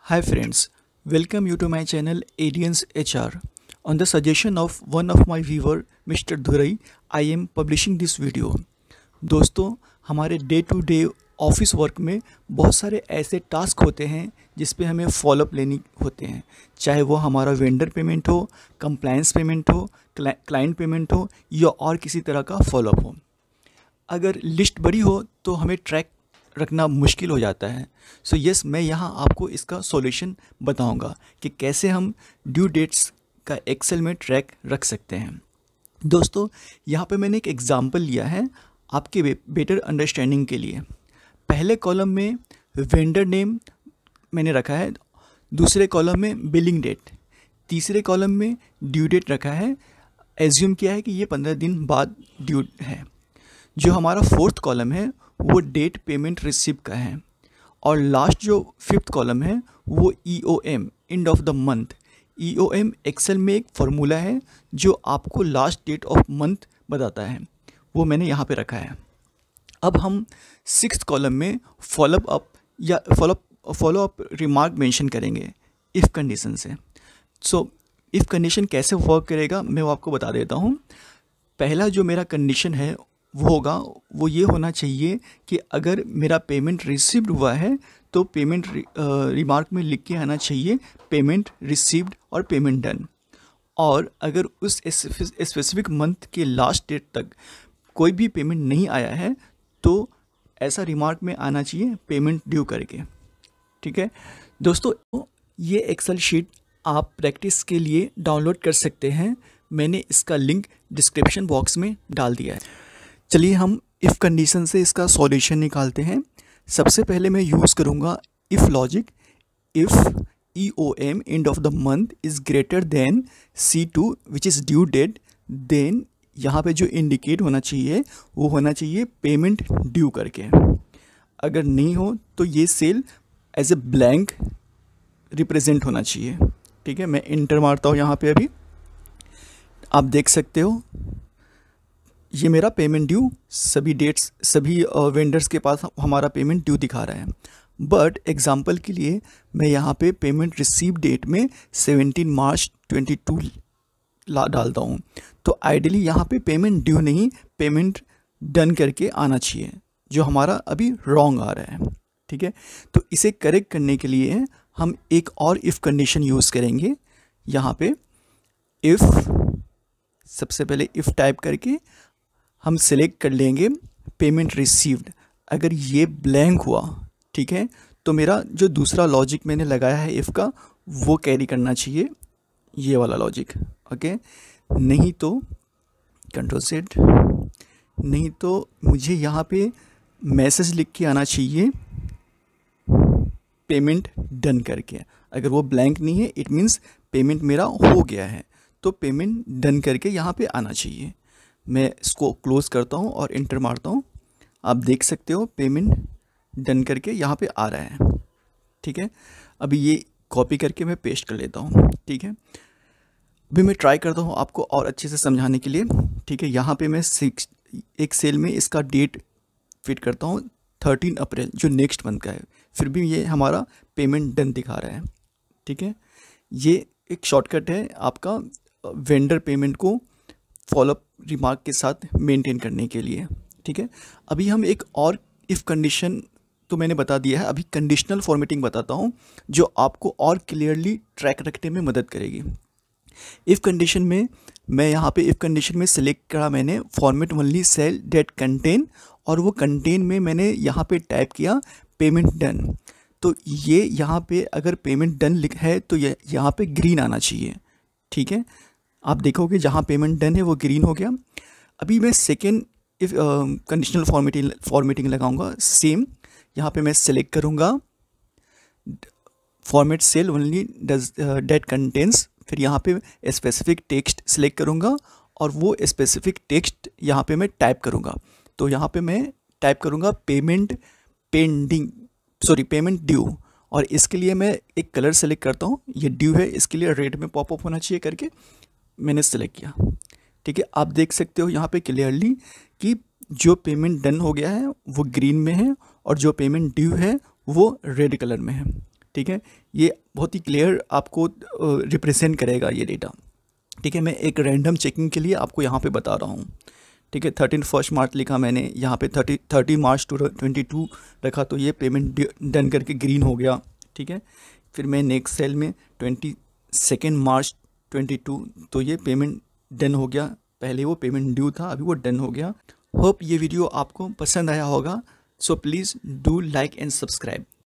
Hi friends, welcome you to my channel Aliens HR. On the suggestion of one of my viewer Mr. Dhurai, I am publishing this video. दोस्तों, हमारे day to day office work में बहुत सारे ऐसे task होते हैं जिस पे हमें फॉलोअप लेनी होते हैं, चाहे वो हमारा वेंडर पेमेंट हो, कंप्लायंस पेमेंट हो, क्लाइंट पेमेंट हो या और किसी तरह का फॉलोअप हो। अगर लिस्ट बड़ी हो तो हमें ट्रैक रखना मुश्किल हो जाता है। सो यस, मैं यहाँ आपको इसका सॉल्यूशन बताऊँगा कि कैसे हम ड्यू डेट्स का एक्सेल में ट्रैक रख सकते हैं। दोस्तों, यहाँ पे मैंने एक एग्ज़ाम्पल लिया है आपके बेटर अंडरस्टैंडिंग के लिए। पहले कॉलम में वेंडर नेम मैंने रखा है, दूसरे कॉलम में बिलिंग डेट, तीसरे कॉलम में ड्यू डेट रखा है। एज्यूम किया है कि ये 15 दिन बाद ड्यू है। जो हमारा फोर्थ कॉलम है वो डेट पेमेंट रिसीव का है, और लास्ट जो फिफ्थ कॉलम है वो EOM end of the month. EOM excel में एक फार्मूला है जो आपको लास्ट डेट ऑफ मंथ बताता है, वो मैंने यहाँ पे रखा है। अब हम सिक्स्थ कॉलम में फॉलो अप रिमार्क मेंशन करेंगे इफ़ कंडीशन से। सो इफ़ कंडीशन कैसे वर्क करेगा मैं वो आपको बता देता हूँ। पहला जो मेरा कंडीशन है वो ये होना चाहिए कि अगर मेरा पेमेंट रिसीव्ड हुआ है तो पेमेंट रिमार्क में लिख के आना चाहिए पेमेंट रिसीव्ड और पेमेंट डन। और अगर उस स्पेसिफिक मंथ के लास्ट डेट तक कोई भी पेमेंट नहीं आया है तो ऐसा रिमार्क में आना चाहिए पेमेंट ड्यू करके। ठीक है दोस्तों, ये एक्सेल शीट आप प्रैक्टिस के लिए डाउनलोड कर सकते हैं। मैंने इसका लिंक डिस्क्रिप्शन बॉक्स में डाल दिया है। चलिए हम इफ़ कंडीशन से इसका सॉल्यूशन निकालते हैं। सबसे पहले मैं यूज़ करूँगा if logic. If EOM end of the month is greater than C2 which is due date, then यहाँ पे जो इंडिकेट होना चाहिए वो होना चाहिए पेमेंट ड्यू करके। अगर नहीं हो तो ये cell as a blank represent होना चाहिए। ठीक है, मैं इंटर मारता हूँ यहाँ पे। अभी आप देख सकते हो ये मेरा पेमेंट ड्यू, सभी डेट्स सभी वेंडर्स के पास हमारा पेमेंट ड्यू दिखा रहा है। बट एग्जांपल के लिए मैं यहाँ पे पेमेंट रिसीव डेट में 17 मार्च 22 डालता हूँ। तो आइडियली यहाँ पे पेमेंट ड्यू नहीं, पेमेंट डन करके आना चाहिए, जो हमारा अभी रॉन्ग आ रहा है। ठीक है, तो इसे करेक्ट करने के लिए हम एक और इफ़ कंडीशन यूज़ करेंगे। यहाँ पे इफ़, सबसे पहले इफ़ टाइप करके हम सिलेक्ट कर लेंगे पेमेंट रिसीव्ड। अगर ये ब्लैंक हुआ, ठीक है, तो मेरा जो दूसरा लॉजिक मैंने लगाया है इफ़ का वो कैरी करना चाहिए, ये वाला लॉजिक। ओके, नहीं तो कंट्रोल सेट, नहीं तो मुझे यहाँ पे मैसेज लिख के आना चाहिए पेमेंट डन करके। अगर वो ब्लैंक नहीं है इट मीन्स पेमेंट मेरा हो गया है, तो पेमेंट डन करके यहाँ पे आना चाहिए। मैं इसको क्लोज़ करता हूँ और इंटर मारता हूँ। आप देख सकते हो पेमेंट डन करके यहाँ पे आ रहा है। ठीक है, अभी ये कॉपी करके मैं पेस्ट कर लेता हूँ। ठीक है, अभी मैं ट्राई करता हूँ आपको और अच्छे से समझाने के लिए। ठीक है, यहाँ पे मैं एक सेल में इसका डेट फिट करता हूँ 13 अप्रैल जो नेक्स्ट मंथ का है, फिर भी ये हमारा पेमेंट डन दिखा रहा है। ठीक है, ये एक शॉर्टकट है आपका वेंडर पेमेंट को फॉलोअप रिमार्क के साथ मेंटेन करने के लिए। ठीक है, अभी हम एक और इफ़ कंडीशन तो मैंने बता दिया है, अभी कंडीशनल फॉर्मेटिंग बताता हूँ जो आपको और क्लियरली ट्रैक रखने में मदद करेगी। इफ़ कंडीशन में मैं यहाँ पे इफ़ कंडीशन में सिलेक्ट करा मैंने format only cell that contain, और वो कंटेन में मैंने यहाँ पे टाइप किया पेमेंट डन। तो ये यहाँ पे अगर पेमेंट डन लिखा है तो यहाँ पे ग्रीन आना चाहिए। ठीक है, आप देखोगे जहाँ पेमेंट डन है वो ग्रीन हो गया। अभी मैं सेकेंड इफ कंडीशनल फॉर्मेटिंग लगाऊंगा। सेम यहाँ पे मैं सिलेक्ट करूँगा format cell only does that contains, फिर यहाँ पे स्पेसिफिक टेक्स्ट सिलेक्ट करूँगा और वो स्पेसिफिक टेक्स्ट यहाँ पे मैं टाइप करूँगा। तो यहाँ पे मैं टाइप करूँगा पेमेंट ड्यू, और इसके लिए मैं एक कलर सेलेक्ट करता हूँ। ये ड्यू है, इसके लिए रेड में पॉपअप होना चाहिए करके मैंने सेलेक्ट किया। ठीक है, आप देख सकते हो यहाँ पे क्लियरली कि जो पेमेंट डन हो गया है वो ग्रीन में है और जो पेमेंट ड्यू है वो रेड कलर में है। ठीक है, ये बहुत ही क्लियर आपको रिप्रेजेंट करेगा ये डेटा। ठीक है, मैं एक रैंडम चेकिंग के लिए आपको यहाँ पे बता रहा हूँ। ठीक है, 31 मार्च लिखा मैंने, यहाँ पे 30 मार्च 2022 रखा, तो ये पेमेंट डन करके ग्रीन हो गया। ठीक है, फिर मैं नेक्स्ट सेल में 22 मार्च 22, तो ये पेमेंट डन हो गया। पहले वो पेमेंट ड्यू था, अभी वो डन हो गया। होप ये वीडियो आपको पसंद आया होगा। So please do like and subscribe.